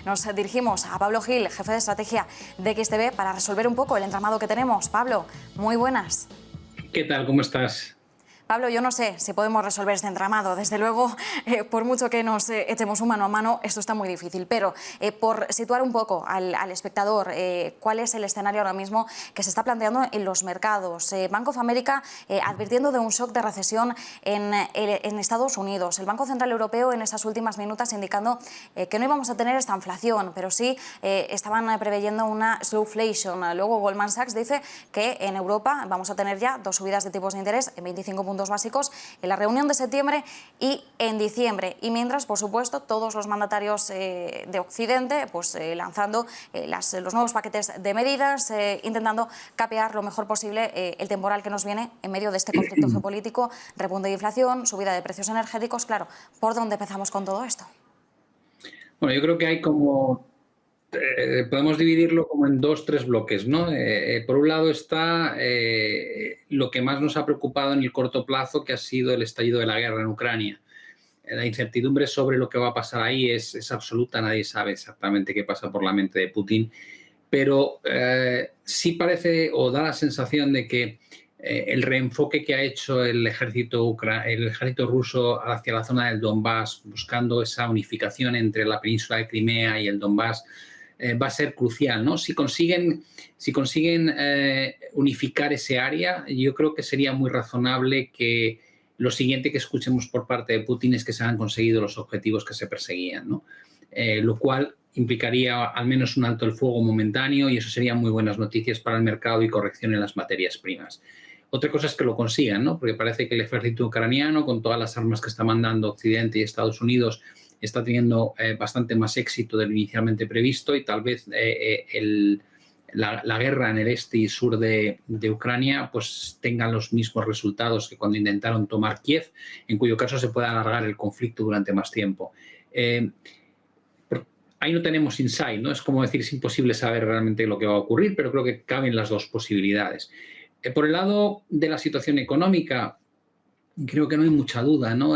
Nos dirigimos a Pablo Gil, jefe de estrategia de XTB, para resolver un poco el entramado que tenemos. Pablo, muy buenas. ¿Qué tal? ¿Cómo estás? Pablo, yo no sé si podemos resolver este entramado. Desde luego, por mucho que nos echemos un mano a mano, esto está muy difícil. Pero por situar un poco al espectador, ¿cuál es el escenario ahora mismo que se está planteando en los mercados? Bank of America advirtiendo de un shock de recesión en Estados Unidos. El Banco Central Europeo en esas últimas minutas indicando que no íbamos a tener esta inflación, pero sí estaban preveyendo una slowflation. Luego Goldman Sachs dice que en Europa vamos a tener ya 2 subidas de tipos de interés en 25 puntos básicos en la reunión de septiembre y en diciembre. Y mientras, por supuesto, todos los mandatarios de Occidente pues lanzando los nuevos paquetes de medidas, intentando capear lo mejor posible el temporal que nos viene en medio de este conflicto geopolítico, repunte de inflación, subida de precios energéticos. Claro, ¿por dónde empezamos con todo esto? Bueno, yo creo que hay podemos dividirlo como en 2-3 bloques, ¿no? Por un lado está lo que más nos ha preocupado en el corto plazo, que ha sido el estallido de la guerra en Ucrania. La incertidumbre sobre lo que va a pasar ahí es absoluta, nadie sabe exactamente qué pasa por la mente de Putin, pero sí parece o da la sensación de que el reenfoque que ha hecho el ejército ruso hacia la zona del Donbass, buscando esa unificación entre la península de Crimea y el Donbass, va a ser crucial, ¿no? Si consiguen unificar ese área, yo creo que sería muy razonable que lo siguiente que escuchemos por parte de Putin es que se han conseguido los objetivos que se perseguían, ¿no? Lo cual implicaría al menos un alto el fuego momentáneo y eso serían muy buenas noticias para el mercado y corrección en las materias primas. Otra cosa es que lo consigan, ¿no? Porque parece que el ejército ucraniano, con todas las armas que está mandando Occidente y Estados Unidos, está teniendo bastante más éxito de lo inicialmente previsto y tal vez la guerra en el este y sur de Ucrania pues tenga los mismos resultados que cuando intentaron tomar Kiev, en cuyo caso se puede alargar el conflicto durante más tiempo. Ahí no tenemos insight, ¿no? Es como decir, es imposible saber realmente lo que va a ocurrir, pero creo que caben las dos posibilidades. Por el lado de la situación económica, creo que no hay mucha duda, ¿no?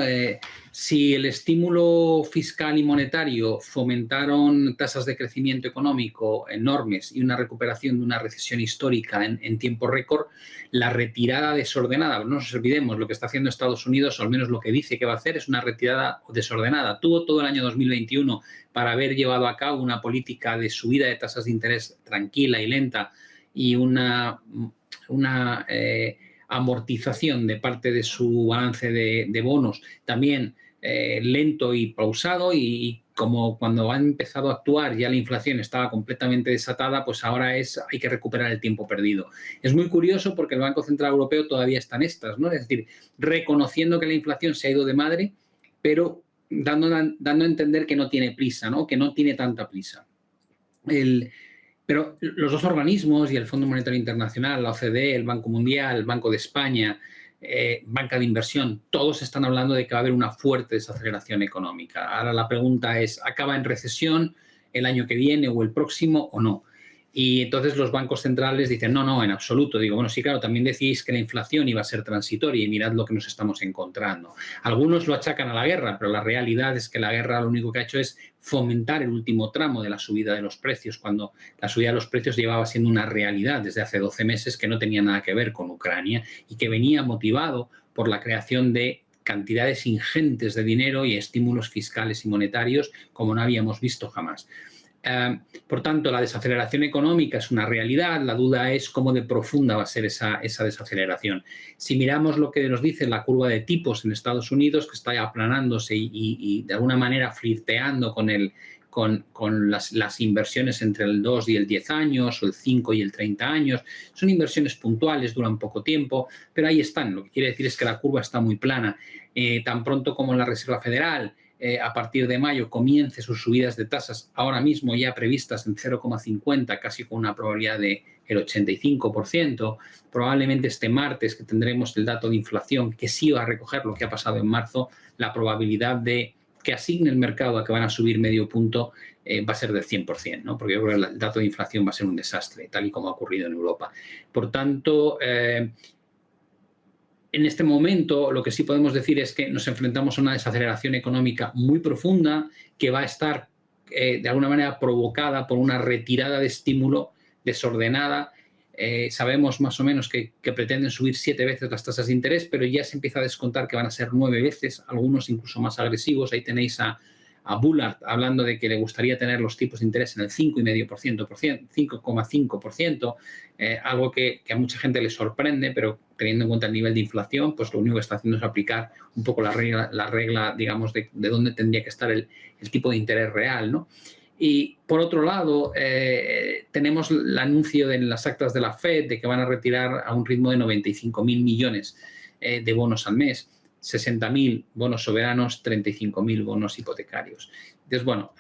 Si el estímulo fiscal y monetario fomentaron tasas de crecimiento económico enormes y una recuperación de una recesión histórica en tiempo récord, la retirada desordenada, no nos olvidemos, lo que está haciendo Estados Unidos, o al menos lo que dice que va a hacer, es una retirada desordenada. Tuvo todo el año 2021 para haber llevado a cabo una política de subida de tasas de interés tranquila y lenta y una amortización de parte de su balance de bonos también lento y pausado, y como cuando han empezado a actuar ya la inflación estaba completamente desatada, pues ahora hay que recuperar el tiempo perdido. Es muy curioso porque el Banco Central Europeo todavía está en estas, ¿no? Es decir, reconociendo que la inflación se ha ido de madre, pero dando a entender que no tiene prisa, ¿no? Que no tiene tanta prisa. Pero los dos organismos y el Fondo Monetario Internacional, la OCDE, el Banco Mundial, el Banco de España, banca de inversión, todos están hablando de que va a haber una fuerte desaceleración económica. Ahora la pregunta es, ¿acaba en recesión el año que viene o el próximo o no? Y entonces los bancos centrales dicen, no, en absoluto. Digo, bueno, sí, claro, también decís que la inflación iba a ser transitoria y mirad lo que nos estamos encontrando. Algunos lo achacan a la guerra, pero la realidad es que la guerra lo único que ha hecho es fomentar el último tramo de la subida de los precios, cuando la subida de los precios llevaba siendo una realidad desde hace 12 meses que no tenía nada que ver con Ucrania y que venía motivado por la creación de cantidades ingentes de dinero y estímulos fiscales y monetarios como no habíamos visto jamás. Por tanto, la desaceleración económica es una realidad, la duda es cómo de profunda va a ser esa desaceleración. Si miramos lo que nos dice la curva de tipos en Estados Unidos, que está aplanándose y de alguna manera flirteando con las inversiones entre el 2 y el 10 años o el 5 y el 30 años, son inversiones puntuales, duran poco tiempo, pero ahí están. Lo que quiere decir es que la curva está muy plana. Tan pronto como la Reserva Federal a partir de mayo comience sus subidas de tasas, ahora mismo ya previstas en 0,50, casi con una probabilidad del 85%, probablemente este martes que tendremos el dato de inflación que sí va a recoger lo que ha pasado en marzo, la probabilidad de que asigne el mercado a que van a subir medio punto va a ser del 100%, ¿no? Porque yo creo que el dato de inflación va a ser un desastre, tal y como ha ocurrido en Europa. Por tanto, en este momento, lo que sí podemos decir es que nos enfrentamos a una desaceleración económica muy profunda que va a estar de alguna manera provocada por una retirada de estímulo desordenada. Sabemos más o menos que pretenden subir 7 veces las tasas de interés, pero ya se empieza a descontar que van a ser 9 veces, algunos incluso más agresivos. Ahí tenéis a Bullard hablando de que le gustaría tener los tipos de interés en el 5,5%, 5,5%, algo que a mucha gente le sorprende, pero teniendo en cuenta el nivel de inflación, pues lo único que está haciendo es aplicar un poco la regla digamos, de dónde tendría que estar el tipo de interés real, ¿no? Y por otro lado, tenemos el anuncio en las actas de la FED de que van a retirar a un ritmo de 95.000 millones de bonos al mes. 60.000 bonos soberanos, 35.000 bonos hipotecarios. Entonces, bueno,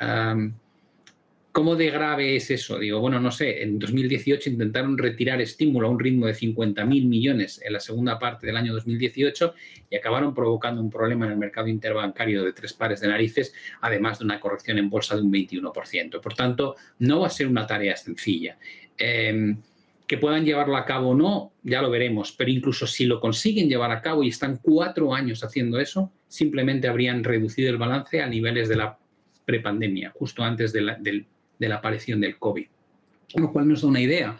¿cómo de grave es eso? Digo, bueno, no sé, en 2018 intentaron retirar estímulo a un ritmo de 50.000 millones en la segunda parte del año 2018 y acabaron provocando un problema en el mercado interbancario de 3 pares de narices, además de una corrección en bolsa de un 21%. Por tanto, no va a ser una tarea sencilla. Que puedan llevarlo a cabo o no, ya lo veremos, pero incluso si lo consiguen llevar a cabo y están 4 años haciendo eso, simplemente habrían reducido el balance a niveles de la prepandemia, justo antes de la aparición del COVID. Lo cual nos da una idea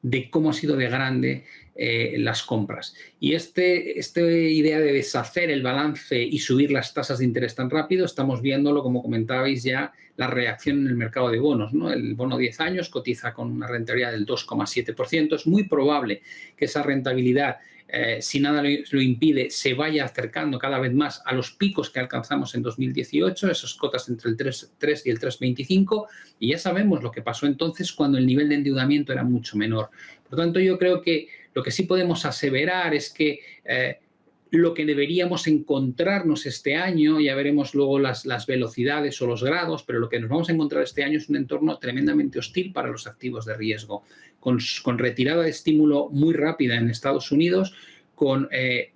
de cómo ha sido de grande las compras. Y esta idea de deshacer el balance y subir las tasas de interés tan rápido, estamos viéndolo, como comentabais ya, la reacción en el mercado de bonos, ¿no? El bono 10 años cotiza con una rentabilidad del 2,7%. Es muy probable que esa rentabilidad, si nada lo impide, se vaya acercando cada vez más a los picos que alcanzamos en 2018, esas cotas entre el 3 y el 3,25, y ya sabemos lo que pasó entonces cuando el nivel de endeudamiento era mucho menor. Por tanto, yo creo que lo que sí podemos aseverar es que lo que deberíamos encontrarnos este año, ya veremos luego las velocidades o los grados, pero lo que nos vamos a encontrar este año es un entorno tremendamente hostil para los activos de riesgo, con retirada de estímulo muy rápida en Estados Unidos, con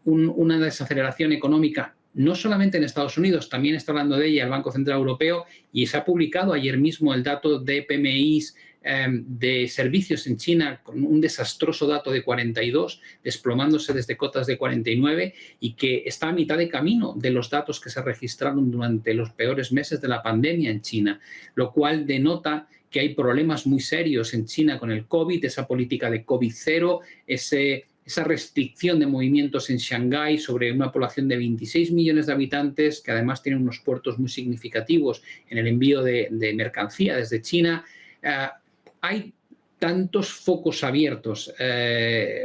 una desaceleración económica no solamente en Estados Unidos, también está hablando de ella el Banco Central Europeo, y se ha publicado ayer mismo el dato de PMIs de servicios en China, con un desastroso dato de 42, desplomándose desde cotas de 49, y que está a mitad de camino de los datos que se registraron durante los peores meses de la pandemia en China, lo cual denota que hay problemas muy serios en China con el COVID, esa política de COVID cero, esa restricción de movimientos en Shanghái sobre una población de 26 millones de habitantes, que además tiene unos puertos muy significativos en el envío de mercancía desde China. Hay tantos focos abiertos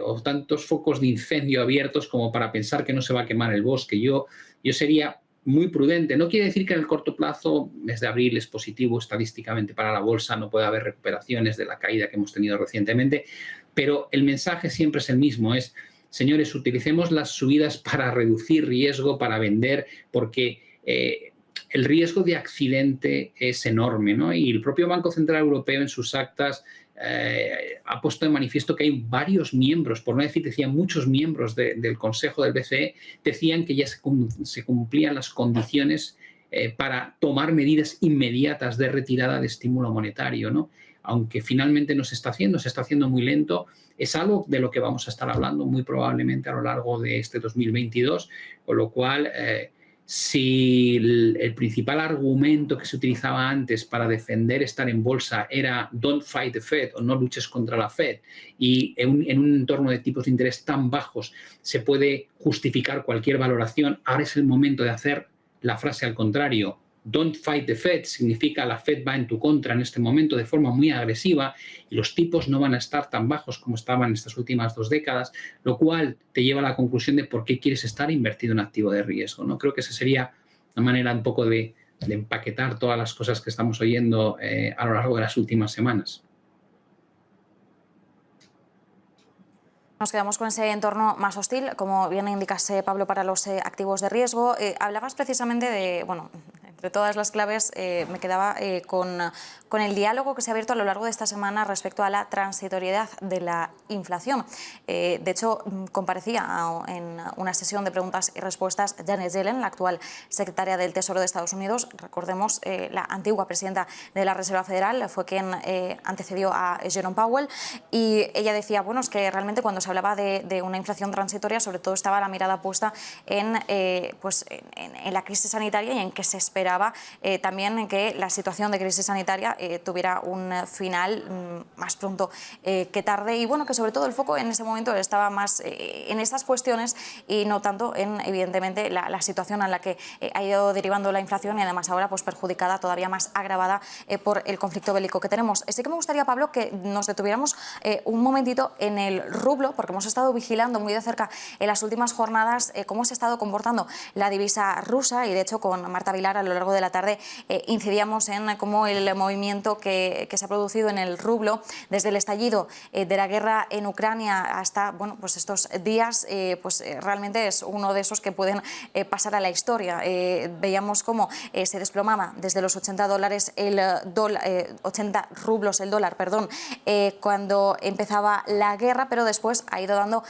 o tantos focos de incendio abiertos como para pensar que no se va a quemar el bosque. Yo sería muy prudente. No quiere decir que en el corto plazo, mes de abril es positivo estadísticamente para la bolsa, no puede haber recuperaciones de la caída que hemos tenido recientemente, pero el mensaje siempre es el mismo, es, señores, utilicemos las subidas para reducir riesgo, para vender, porque el riesgo de accidente es enorme, ¿no? Y el propio Banco Central Europeo en sus actas ha puesto de manifiesto que hay varios miembros, por no decir, decían muchos miembros del Consejo del BCE, decían que ya se cumplían las condiciones para tomar medidas inmediatas de retirada de estímulo monetario, ¿no? Aunque finalmente no se está haciendo muy lento, es algo de lo que vamos a estar hablando muy probablemente a lo largo de este 2022, con lo cual si el principal argumento que se utilizaba antes para defender estar en bolsa era don't fight the Fed o no luches contra la Fed, y en un entorno de tipos de interés tan bajos se puede justificar cualquier valoración, ahora es el momento de hacer la frase al contrario. Don't fight the Fed significa la Fed va en tu contra en este momento de forma muy agresiva y los tipos no van a estar tan bajos como estaban en estas últimas 2 décadas, lo cual te lleva a la conclusión de por qué quieres estar invertido en activo de riesgo, ¿no? Creo que esa sería una manera un poco de empaquetar todas las cosas que estamos oyendo a lo largo de las últimas semanas. Nos quedamos con ese entorno más hostil, como bien indicas, Pablo, para los activos de riesgo. Hablabas precisamente de, bueno, entre todas las claves, me quedaba con el diálogo que se ha abierto a lo largo de esta semana respecto a la transitoriedad de la inflación. De hecho, comparecía en una sesión de preguntas y respuestas Janet Yellen, la actual secretaria del Tesoro de Estados Unidos. Recordemos, la antigua presidenta de la Reserva Federal fue quien antecedió a Jerome Powell, y ella decía, bueno, es que realmente cuando se hablaba de una inflación transitoria, sobre todo estaba la mirada puesta en la crisis sanitaria y en qué se espera esperaba también que la situación de crisis sanitaria tuviera un final más pronto que tarde, y bueno, que sobre todo el foco en ese momento estaba más en estas cuestiones y no tanto en, evidentemente, la situación a la que ha ido derivando la inflación, y además ahora pues perjudicada, todavía más agravada por el conflicto bélico que tenemos. Sí que me gustaría, Pablo, que nos detuviéramos un momentito en el rublo, porque hemos estado vigilando muy de cerca en las últimas jornadas cómo se ha estado comportando la divisa rusa, y de hecho con Marta Vilar a lo largo de la tarde incidíamos en cómo el movimiento que se ha producido en el rublo desde el estallido de la guerra en Ucrania hasta, bueno, pues estos días, realmente es uno de esos que pueden pasar a la historia. Veíamos cómo se desplomaba desde los $80 80 rublos el dólar, perdón, cuando empezaba la guerra, pero después ha ido dando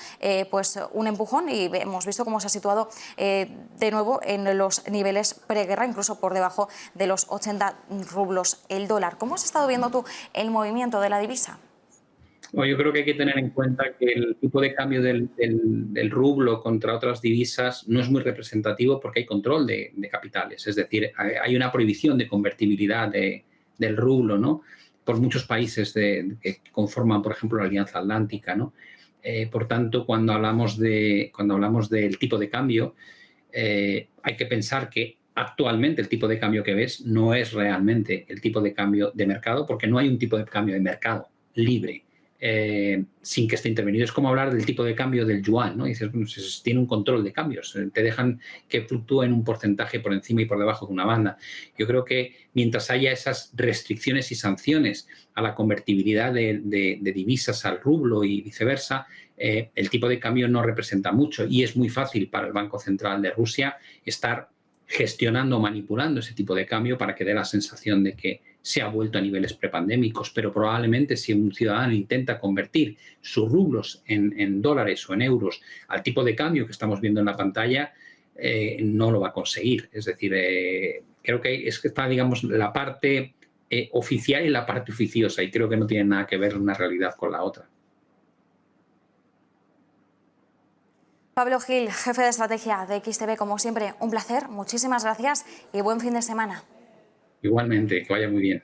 pues un empujón, y hemos visto cómo se ha situado de nuevo en los niveles preguerra, incluso por debajo de los 80 rublos el dólar. ¿Cómo has estado viendo tú el movimiento de la divisa? Bueno, yo creo que hay que tener en cuenta que el tipo de cambio del rublo contra otras divisas no es muy representativo, porque hay control de capitales. Es decir, hay una prohibición de convertibilidad del rublo, ¿no?, por muchos países que conforman, por ejemplo, la Alianza Atlántica, ¿no? Por tanto, cuando hablamos del tipo de cambio, hay que pensar que actualmente el tipo de cambio que ves no es realmente el tipo de cambio de mercado, porque no hay un tipo de cambio de mercado libre sin que esté intervenido. Es como hablar del tipo de cambio del yuan, ¿no? Y dices, bueno, tiene un control de cambios, te dejan que fluctúen un porcentaje por encima y por debajo de una banda. Yo creo que mientras haya esas restricciones y sanciones a la convertibilidad de divisas al rublo y viceversa, el tipo de cambio no representa mucho, y es muy fácil para el Banco Central de Rusia estar gestionando o manipulando ese tipo de cambio para que dé la sensación de que se ha vuelto a niveles prepandémicos. Pero probablemente, si un ciudadano intenta convertir sus rublos en dólares o en euros al tipo de cambio que estamos viendo en la pantalla, no lo va a conseguir. Es decir, creo que está, digamos, la parte oficial y la parte oficiosa, y creo que no tiene nada que ver una realidad con la otra. Pablo Gil, jefe de estrategia de XTB, como siempre, un placer, muchísimas gracias y buen fin de semana. Igualmente, que vaya muy bien.